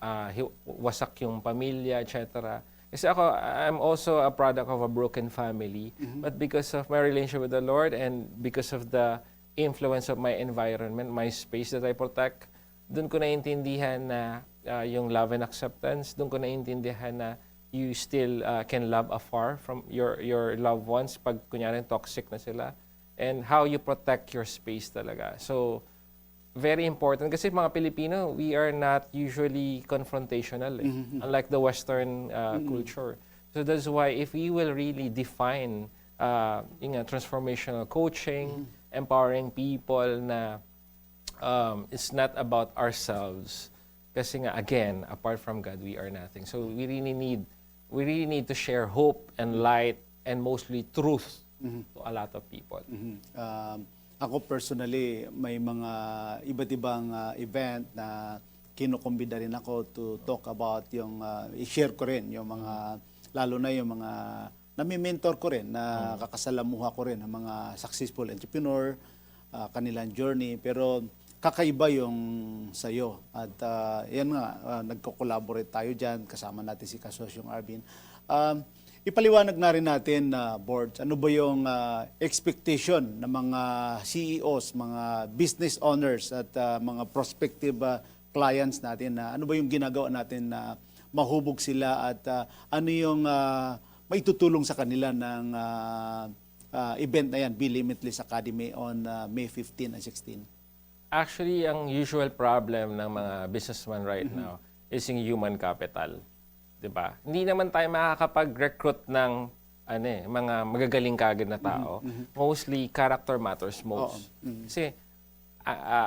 wasak yung pamilya, etc. Kasi ako, I'm also a product of a broken family. But because of my relationship with the Lord and because of the influence of my environment, my space that I protect, doon ko naintindihan na yung love and acceptance, doon ko naintindihan na you still can love afar from your loved ones pag kunyari toxic na sila, and how you protect your space talaga. So, very important kasi mga Pilipino, we are not usually confrontational unlike the Western culture. So that's why if we will really define transformational coaching, empowering people na it's not about ourselves. Kasi nga, again, apart from God, we are nothing. So we really need to share hope and light and mostly truth to a lot of people. Ako personally, may mga iba't ibang event na kinukumbida rin ako to talk about yung, i-share ko rin yung mga, lalo na yung mga, nami-mentor ko rin, na kakasalamuha ko rin ng mga successful entrepreneur, kanilang journey, pero kakaiba yung sa'yo. At yan nga, nagko-collaborate tayo dyan, kasama natin si Kasosyong Arvin. Ipaliwanag na rin natin na boards, ano ba yung expectation ng mga CEOs, mga business owners at mga prospective clients natin, na ano ba yung ginagawa natin na mahubog sila at ano yung maitutulong sa kanila ng event na yan, Be Limitless Academy on May 15 and 16. Actually, ang usual problem ng mga businessmen right now is yung human capital. Diba? Hindi naman tayo makakapag-recruit ng mga magagaling kagad na tao. Mostly, character matters most. Kasi,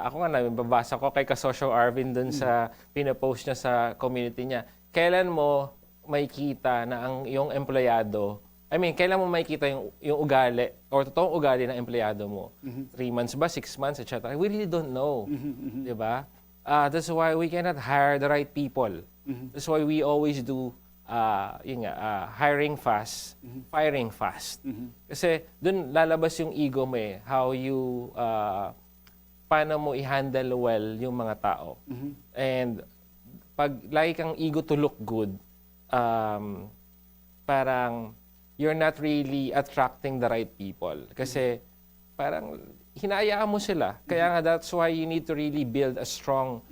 ako nga, nababasa ko kay Kasosyo Arvin dun sa pinapost niya sa community niya. Kailan mo makikita na ang yung empleyado, kailan mo makikita yung ugali or totoong ugali ng empleyado mo? 3 months ba? 6 months? Etc. We really don't know. Diba? That's why we cannot hire the right people. That's why we always do hiring fast, firing fast. Kasi dun lalabas yung ego mo how you, paano mo i-handle well yung mga tao. And pag lagi kang ego to look good, parang you're not really attracting the right people. Kasi parang hinayaan mo sila. Kaya nga that's why you need to really build a strong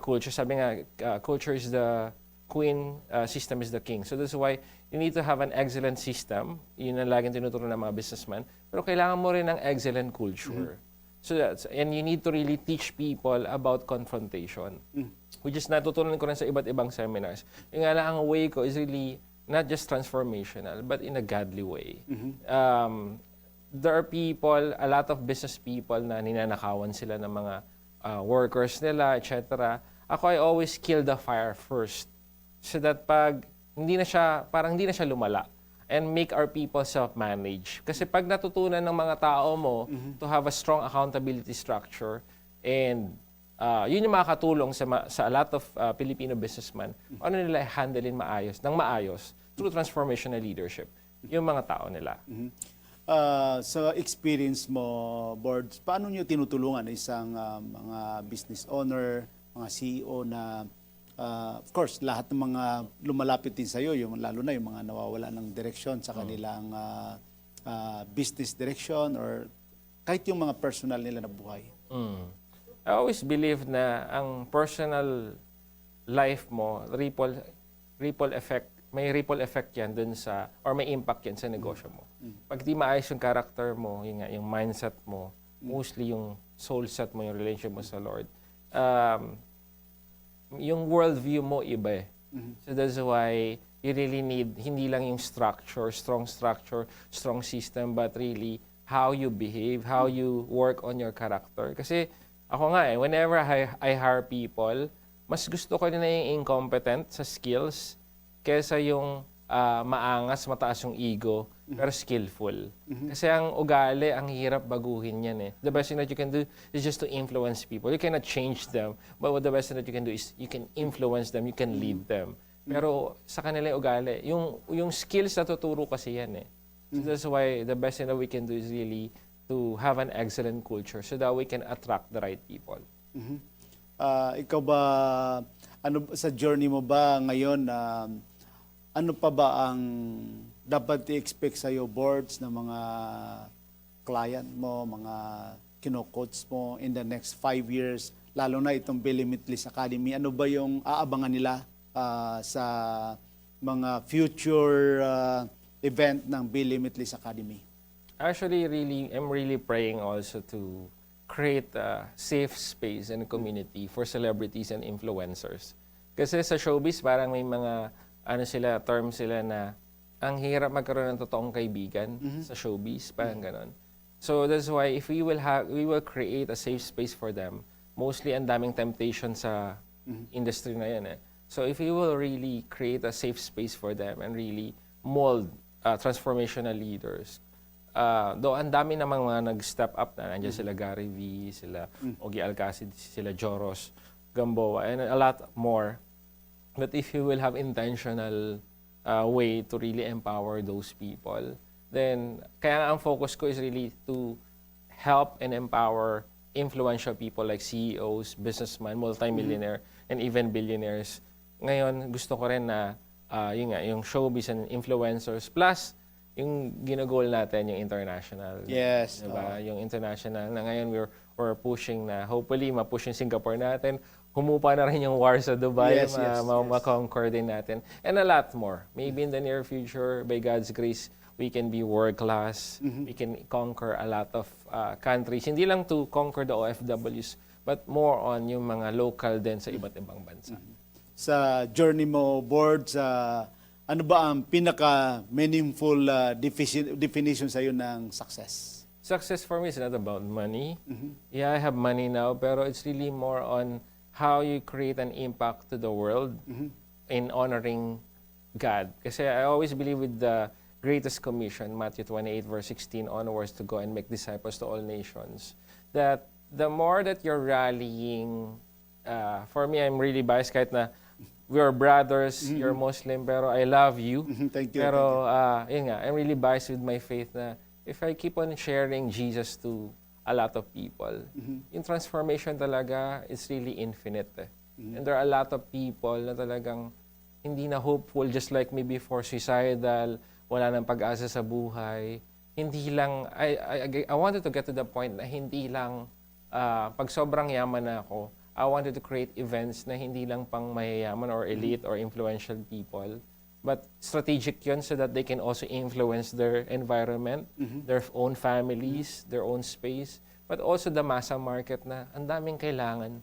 culture. Sabi nga, culture is the queen, system is the king. So that's why you need to have an excellent system. Yun ang laging tinuturo ng mga businessman. Pero kailangan mo rin ng excellent culture. So and you need to really teach people about confrontation. Which is natutunan ko rin sa iba't ibang seminars. Yung nga lang, ang way ko is really not just transformational, but in a godly way. There are people, a lot of business people na ninanakawan sila ng mga workers nila, etc. Ako, I always kill the fire first. So that pag hindi na siya lumala, and make our people self-manage. Kasi pag natutunan ng mga tao mo to have a strong accountability structure, and yun yung makakatulong sa a lot of Filipino businessmen, ano nila handlein maayos through transformational leadership, yung mga tao nila. Sa experience mo, boards, paano nyo tinutulungan isang mga business owner, mga CEO na, of course, lahat ng mga lumalapit din sa'yo, lalo na yung mga nawawala ng direksyon sa kanilang business direction or kahit yung mga personal nila na buhay? I always believe na ang personal life mo, ripple effect, may ripple effect yan dun sa, or may impact yan sa negosyo mo. Pag di maayos yung character mo, yung mindset mo, mostly yung soul set mo, yung relationship mo sa Lord, yung worldview mo iba . So that's why you really need, hindi lang yung structure, strong system, but really how you behave, how you work on your character. Kasi ako nga whenever I hire people, mas gusto ko na yung incompetent sa skills kaysa yung maangas, mataas yung ego, pero skillful. Kasi ang ugali, ang hirap baguhin yan eh. The best thing that you can do is just to influence people. You cannot change them, but what the best thing that you can do is you can influence them, you can lead them. Pero sa kanila yung ugali, yung skills na tuturo kasi yan eh. So that's why the best thing that we can do is really to have an excellent culture so that we can attract the right people. Ikaw ba, ano sa journey mo ba ngayon, ano pa ba ang dapat i-expect sa iyo boards ng mga client mo, mga kino-coach mo in the next 5 years, lalo na itong Be Limitless Academy? Ano ba yung aabangan nila sa mga future event ng Be Limitless Academy? Actually, I'm really praying also to create a safe space and community for celebrities and influencers. Kasi sa showbiz, parang may mga term sila na ang hirap magkaroon ng totoong kaibigan sa showbiz, parang ganon. So that's why if we will create a safe space for them. Mostly ang daming temptation sa industry na yan eh. So if we will really create a safe space for them and really mold transformational leaders, though ang dami namang mga nag-step up na, nandiyan sila Gary V, sila Ogie Alcacid, sila Joros Gamboa, and a lot more. But if you will have intentional way to really empower those people, then kaya ang focus ko is really to help and empower influential people like CEOs, businessmen, multimillionaire, and even billionaires. Ngayon, gusto ko rin na yung showbiz and influencers plus yung ginagol natin, yung international. Yes. Diba? Yung international na ngayon we're pushing na hopefully ma-push yung Singapore natin. Humupa na rin yung war sa Dubai, Yes, ma-conquer din natin. And a lot more. Maybe in the near future, by God's grace, we can be world-class. We can conquer a lot of countries. Hindi lang to conquer the OFWs, but more on yung mga local din sa iba't ibang bansa. Sa journey mo, boards, ano ba ang pinaka-meaningful definition sa iyo ng success? Success for me is not about money. Yeah, I have money now, pero it's really more on how you create an impact to the world in honoring God. Kasi I always believe with the greatest commission, Matthew 28 verse 16 onwards, to go and make disciples to all nations, that the more that you're rallying, for me, I'm really biased kahit na we're brothers, you're Muslim, pero I love you. Thank you. Pero, yun nga, I'm really biased with my faith na if I keep on sharing Jesus to a lot of people, yung transformation talaga is really infinite. And there are a lot of people na talagang hindi na hopeful, just like me before, suicidal, wala nang pag-asa sa buhay. Hindi lang, I wanted to get to the point na hindi lang, pag sobrang yaman na ako, I wanted to create events na hindi lang pang mayayaman or elite or influential people, but strategic yun so that they can also influence their environment, their own families, their own space, but also the massa market na ang daming kailangan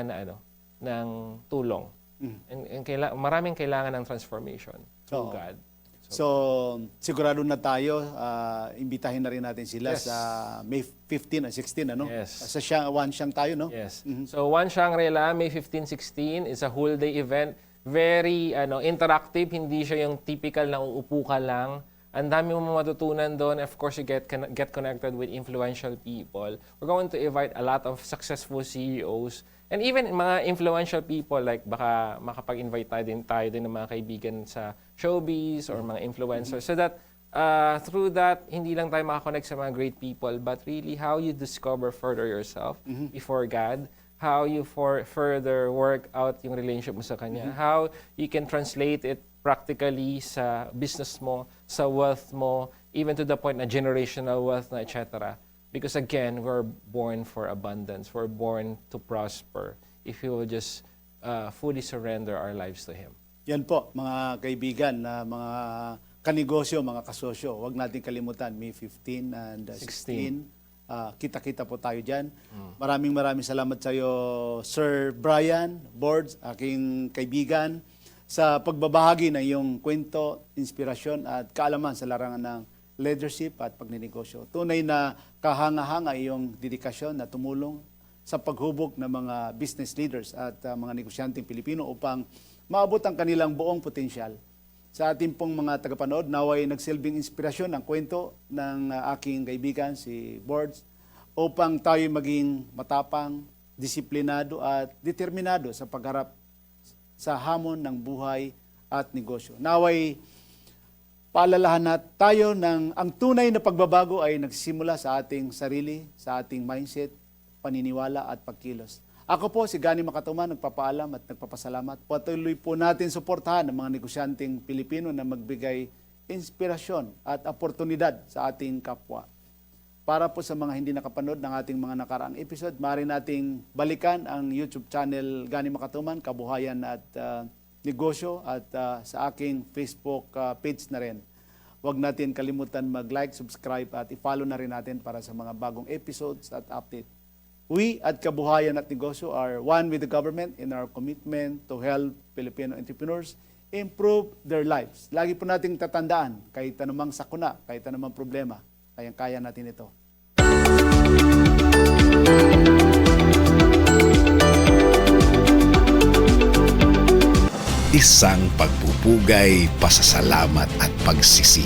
na ng tulong. And maraming kailangan ng transformation through Oo. God. So, sigurado na tayo, imbitahin na rin natin sila Yes. sa May 15 at 16, ano? Yes. Sa Wanxiang tayo, no? Yes. So One Shangri-La, May 15-16 is a whole day event. Very interactive, hindi siya yung typical na uupo ka lang. Ang dami mo matutunan doon. Of course, you get connected with influential people. We're going to invite a lot of successful CEOs and even mga influential people, like baka makapag-invite tayo din ng mga kaibigan sa showbiz or mga influencers, so that through that, hindi lang tayo makakonect sa mga great people, but really how you discover further yourself before God, how you further work out yung relationship mo sa Kanya, how you can translate it practically sa business mo, sa wealth mo, even to the point na generational wealth na etc. Because again, we're born for abundance. We're born to prosper if we will just fully surrender our lives to Him. Yan po, mga kaibigan, mga kanegosyo, mga kasosyo. Huwag natin kalimutan, May 15 and 16. Kita-kita po tayo dyan. Maraming salamat sa iyo, Sir Brian Boards, aking kaibigan, sa pagbabahagi ng iyong kwento, inspirasyon at kaalaman sa larangan ng leadership at pagninegosyo. Tunay na kahanga-hanga iyong dedikasyon na tumulong sa paghubog ng mga business leaders at mga negosyanteng Pilipino upang maabot ang kanilang buong potensyal. Sa ating pong mga tagapanood, naway nagsilbing inspirasyon ang kwento ng aking kaibigan si Boards upang tayo maging matapang, disiplinado at determinado sa pagharap sa hamon ng buhay at negosyo. Naway paalalahan tayo ng ang tunay na pagbabago ay nagsimula sa ating sarili, sa ating mindset, paniniwala at pagkilos. Ako po si Gani Makatuman, nagpapaalam at nagpapasalamat. Patuloy po natin suportahan ang mga negosyanteng Pilipino na magbigay inspirasyon at oportunidad sa ating kapwa. Para po sa mga hindi nakapanood ng ating mga nakaraang episode, maaari nating balikan ang YouTube channel Gani Makatuman, Kabuhayan at Negosyo at sa aking Facebook page na rin. Huwag natin kalimutan mag-like, subscribe at i-follow na rin natin para sa mga bagong episodes at update. We at Kabuhayan at Negosyo are one with the government in our commitment to help Filipino entrepreneurs improve their lives. Lagi po nating tatandaan, kahit anumang sakuna, kahit anumang problema, kayang-kaya natin ito. Isang pagpupugay, pasasalamat at pagsisi.